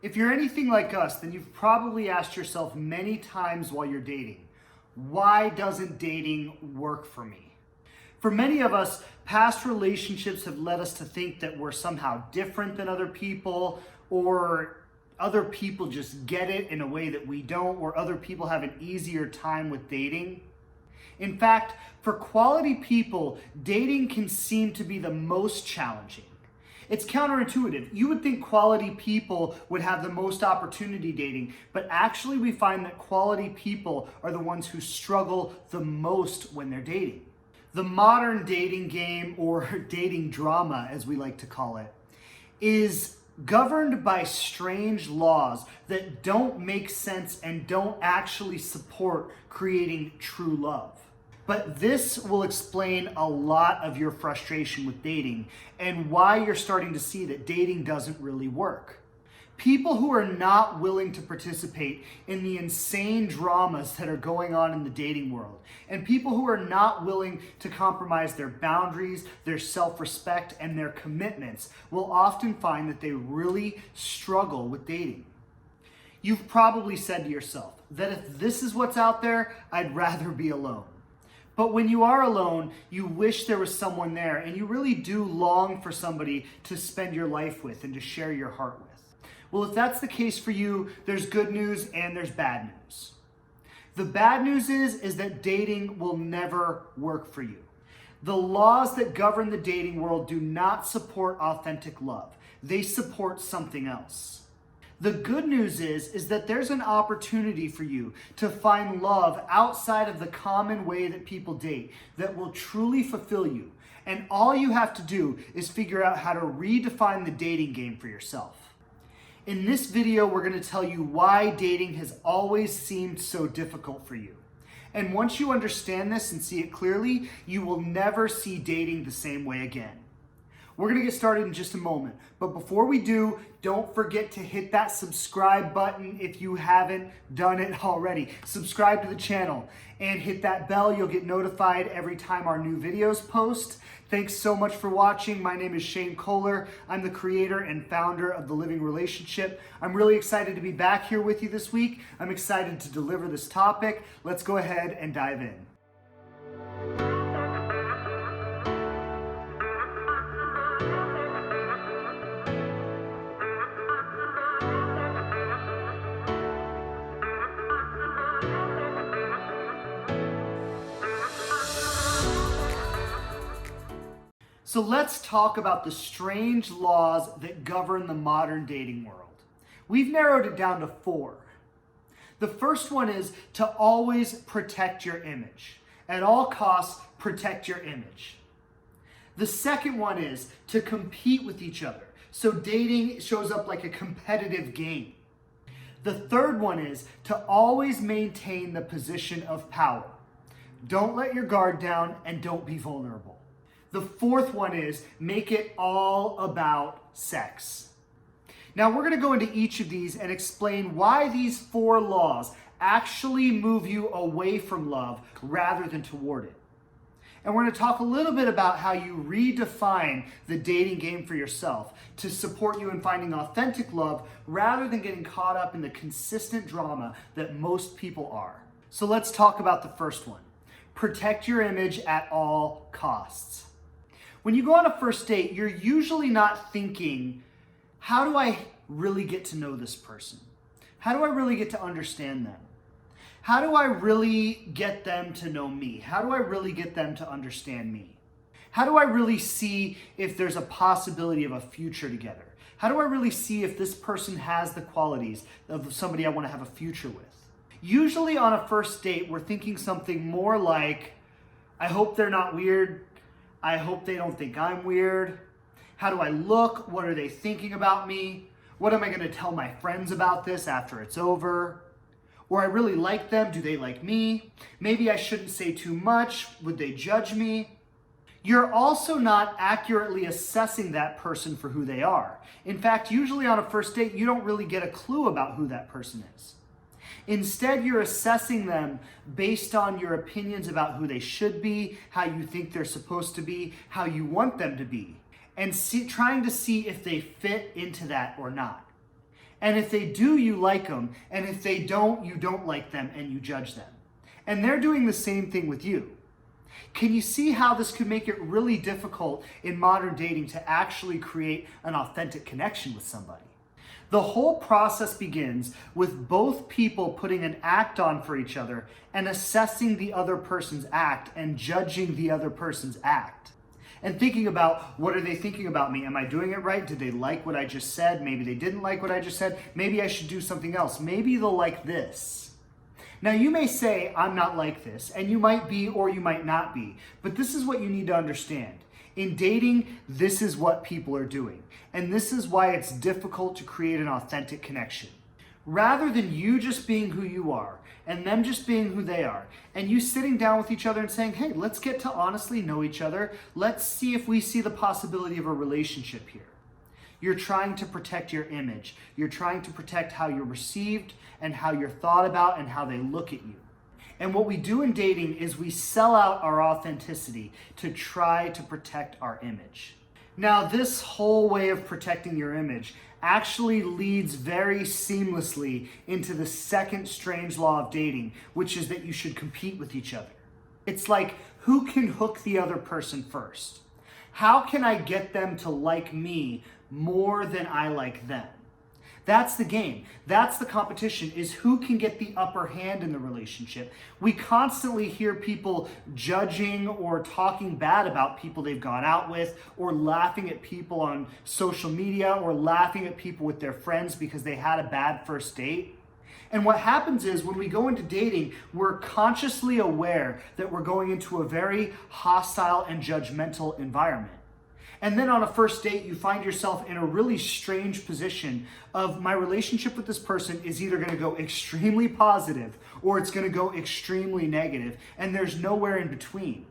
If you're anything like us, then you've probably asked yourself many times while you're dating, why doesn't dating work for me? For many of us, past relationships have led us to think that we're somehow different than other people, or other people just get it in a way that we don't, or other people have an easier time with dating. In fact, for quality people, dating can seem to be the most challenging. It's counterintuitive. You would think quality people would have the most opportunity dating, but actually we find that quality people are the ones who struggle the most when they're dating. The modern dating game, or dating drama as we like to call it, is governed by strange laws that don't make sense and don't actually support creating true love. But this will explain a lot of your frustration with dating and why you're starting to see that dating doesn't really work. People who are not willing to participate in the insane dramas that are going on in the dating world, and people who are not willing to compromise their boundaries, their self-respect, and their commitments will often find that they really struggle with dating. You've probably said to yourself that if this is what's out there, I'd rather be alone. But when you are alone, you wish there was someone there, and you really do long for somebody to spend your life with and to share your heart with. Well, if that's the case for you, there's good news and there's bad news. The bad news is that dating will never work for you. The laws that govern the dating world do not support authentic love. They support something else. The good news is that there's an opportunity for you to find love outside of the common way that people date that will truly fulfill you. And all you have to do is figure out how to redefine the dating game for yourself. In this video, we're going to tell you why dating has always seemed so difficult for you. And once you understand this and see it clearly, you will never see dating the same way again. We're going to get started in just a moment, but before we do, don't forget to hit that subscribe button if you haven't done it already. Subscribe to the channel and hit that bell. You'll get notified every time our new videos post. Thanks so much for watching. My name is Shane Kohler. I'm the creator and founder of The Living Relationship. I'm really excited to be back here with you this week. I'm excited to deliver this topic. Let's go ahead and dive in. So let's talk about the strange laws that govern the modern dating world. We've narrowed it down to 4. The first one is to always protect your image. At all costs, protect your image. The second one is to compete with each other. So dating shows up like a competitive game. The third one is to always maintain the position of power. Don't let your guard down and don't be vulnerable. The fourth one is make it all about sex. Now we're going to go into each of these and explain why these 4 laws actually move you away from love rather than toward it. And we're going to talk a little bit about how you redefine the dating game for yourself to support you in finding authentic love rather than getting caught up in the consistent drama that most people are. So let's talk about the first one. Protect your image at all costs. When you go on a first date, you're usually not thinking, how do I really get to know this person? How do I really get to understand them? How do I really get them to know me? How do I really get them to understand me? How do I really see if there's a possibility of a future together? How do I really see if this person has the qualities of somebody I want to have a future with? Usually on a first date, we're thinking something more like, I hope they're not weird. I hope they don't think I'm weird. How do I look? What are they thinking about me? What am I going to tell my friends about this after it's over? Or I really like them. Do they like me? Maybe I shouldn't say too much. Would they judge me? You're also not accurately assessing that person for who they are. In fact, usually on a first date, you don't really get a clue about who that person is. Instead, you're assessing them based on your opinions about who they should be, how you think they're supposed to be, how you want them to be, and trying to see if they fit into that or not. And if they do, you like them. And if they don't, you don't like them and you judge them. And they're doing the same thing with you. Can you see how this could make it really difficult in modern dating to actually create an authentic connection with somebody? The whole process begins with both people putting an act on for each other and assessing the other person's act and judging the other person's act. And thinking about, what are they thinking about me? Am I doing it right? Did they like what I just said? Maybe they didn't like what I just said. Maybe I should do something else. Maybe they'll like this. Now you may say, I'm not like this, and you might be or you might not be, but this is what you need to understand. In dating, this is what people are doing, and this is why it's difficult to create an authentic connection. Rather than you just being who you are, and them just being who they are, and you sitting down with each other and saying, hey, let's get to honestly know each other. Let's see if we see the possibility of a relationship here. You're trying to protect your image. You're trying to protect how you're received and how you're thought about and how they look at you. And what we do in dating is we sell out our authenticity to try to protect our image. Now, this whole way of protecting your image actually leads very seamlessly into the second strange law of dating, which is that you should compete with each other. It's like, who can hook the other person first? How can I get them to like me more than I like them? That's the game. That's the competition, is who can get the upper hand in the relationship. We constantly hear people judging or talking bad about people they've gone out with, or laughing at people on social media, or laughing at people with their friends because they had a bad first date. And what happens is when we go into dating, we're consciously aware that we're going into a very hostile and judgmental environment. And then on a first date, you find yourself in a really strange position of, my relationship with this person is either going to go extremely positive or it's going to go extremely negative, and there's nowhere in between.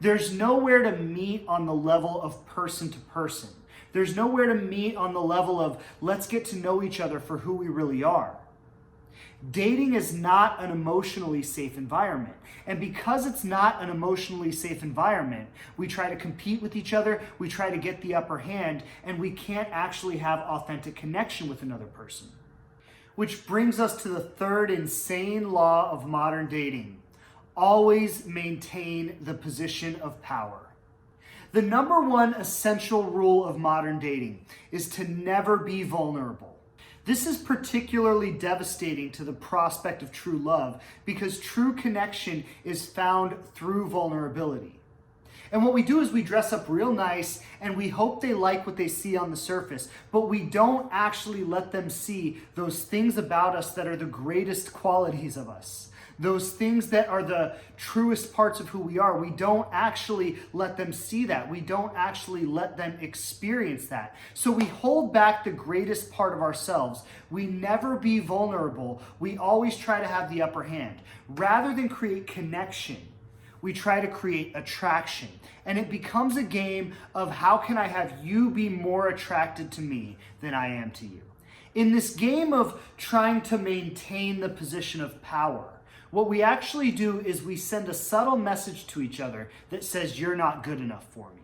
There's nowhere to meet on the level of person to person. There's nowhere to meet on the level of, let's get to know each other for who we really are. Dating is not an emotionally safe environment. And because it's not an emotionally safe environment, we try to compete with each other, we try to get the upper hand, and we can't actually have authentic connection with another person. Which brings us to the third insane law of modern dating. Always maintain the position of power. The number one essential rule of modern dating is to never be vulnerable. This is particularly devastating to the prospect of true love because true connection is found through vulnerability. And what we do is we dress up real nice and we hope they like what they see on the surface, but we don't actually let them see those things about us that are the greatest qualities of us. Those things that are the truest parts of who we are. We don't actually let them see that. We don't actually let them experience that. So we hold back the greatest part of ourselves. We never be vulnerable. We always try to have the upper hand. Rather than create connection, we try to create attraction. And it becomes a game of, how can I have you be more attracted to me than I am to you? In this game of trying to maintain the position of power, what we actually do is we send a subtle message to each other that says, you're not good enough for me.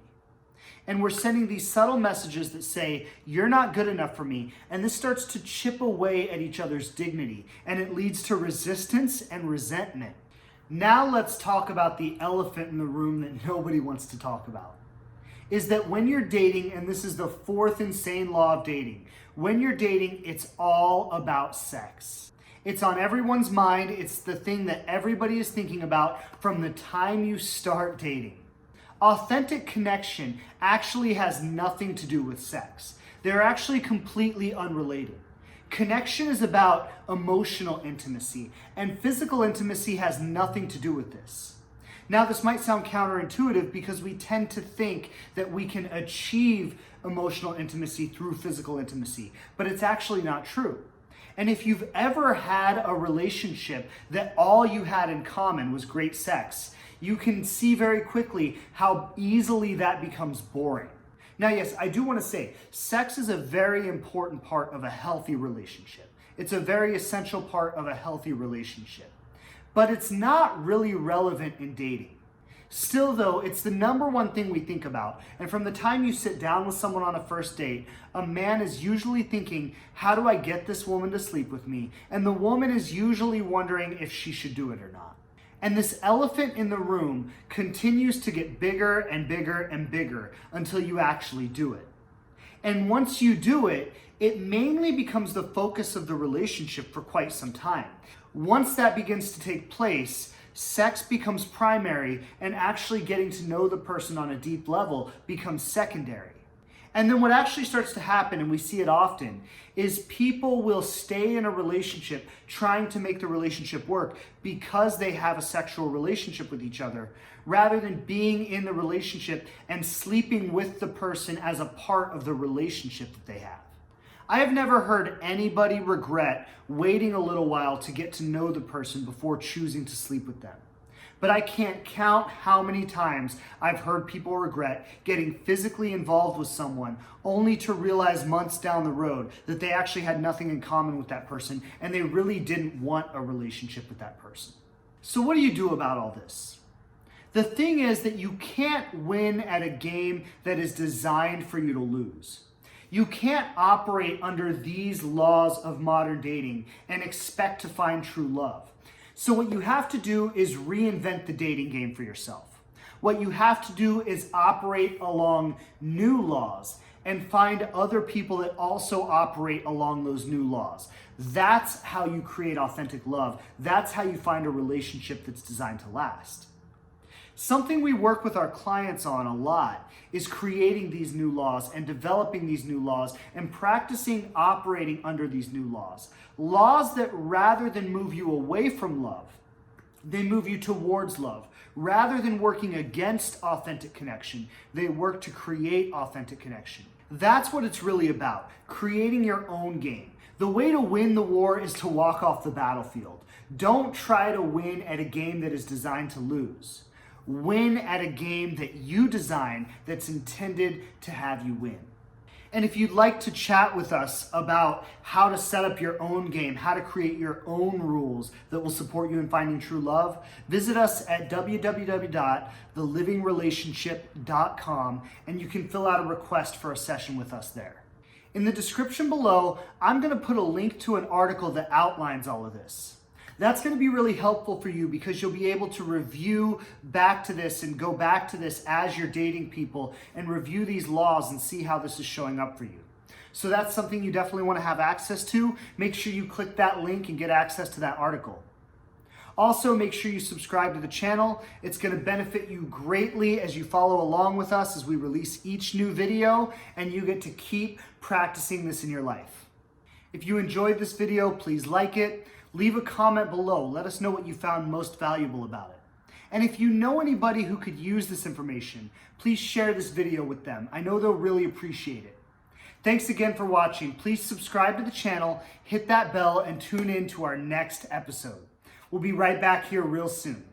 And we're sending these subtle messages that say, you're not good enough for me. And this starts to chip away at each other's dignity. And it leads to resistance and resentment. Now let's talk about the elephant in the room that nobody wants to talk about. Is that when you're dating, and this is the fourth insane law of dating, when you're dating, it's all about sex. It's on everyone's mind. It's the thing that everybody is thinking about from the time you start dating. Authentic connection actually has nothing to do with sex. They're actually completely unrelated. Connection is about emotional intimacy, and physical intimacy has nothing to do with this. Now, this might sound counterintuitive because we tend to think that we can achieve emotional intimacy through physical intimacy, but it's actually not true. And if you've ever had a relationship that all you had in common was great sex, you can see very quickly how easily that becomes boring. Now, yes, I do want to say, sex is a very important part of a healthy relationship. It's a very essential part of a healthy relationship. But it's not really relevant in dating. Still though, it's the number one thing we think about. And from the time you sit down with someone on a first date, a man is usually thinking, how do I get this woman to sleep with me? And the woman is usually wondering if she should do it or not. And this elephant in the room continues to get bigger and bigger and bigger until you actually do it. And once you do it, it mainly becomes the focus of the relationship for quite some time. Once that begins to take place, sex becomes primary, and actually getting to know the person on a deep level becomes secondary. And then what actually starts to happen, and we see it often, is people will stay in a relationship trying to make the relationship work because they have a sexual relationship with each other, rather than being in the relationship and sleeping with the person as a part of the relationship that they have. I have never heard anybody regret waiting a little while to get to know the person before choosing to sleep with them. But I can't count how many times I've heard people regret getting physically involved with someone only to realize months down the road that they actually had nothing in common with that person and they really didn't want a relationship with that person. So what do you do about all this? The thing is that you can't win at a game that is designed for you to lose. You can't operate under these laws of modern dating and expect to find true love. So what you have to do is reinvent the dating game for yourself. What you have to do is operate along new laws and find other people that also operate along those new laws. That's how you create authentic love. That's how you find a relationship that's designed to last. Something we work with our clients on a lot is creating these new laws and developing these new laws and practicing operating under these new laws. Laws that rather than move you away from love, they move you towards love. Rather than working against authentic connection, they work to create authentic connection. That's what it's really about, creating your own game. The way to win the war is to walk off the battlefield. Don't try to win at a game that is designed to lose. Win at a game that you design that's intended to have you win. And if you'd like to chat with us about how to set up your own game, how to create your own rules that will support you in finding true love, visit us at www.thelivingrelationship.com and you can fill out a request for a session with us there. In the description below, I'm going to put a link to an article that outlines all of this. That's going to be really helpful for you because you'll be able to review back to this and go back to this as you're dating people and review these laws and see how this is showing up for you. So that's something you definitely want to have access to. Make sure you click that link and get access to that article. Also, make sure you subscribe to the channel. It's going to benefit you greatly as you follow along with us as we release each new video, and you get to keep practicing this in your life. If you enjoyed this video, please like it. Leave a comment below. Let us know what you found most valuable about it. And if you know anybody who could use this information, please share this video with them. I know they'll really appreciate it. Thanks again for watching. Please subscribe to the channel, hit that bell, and tune in to our next episode. We'll be right back here real soon.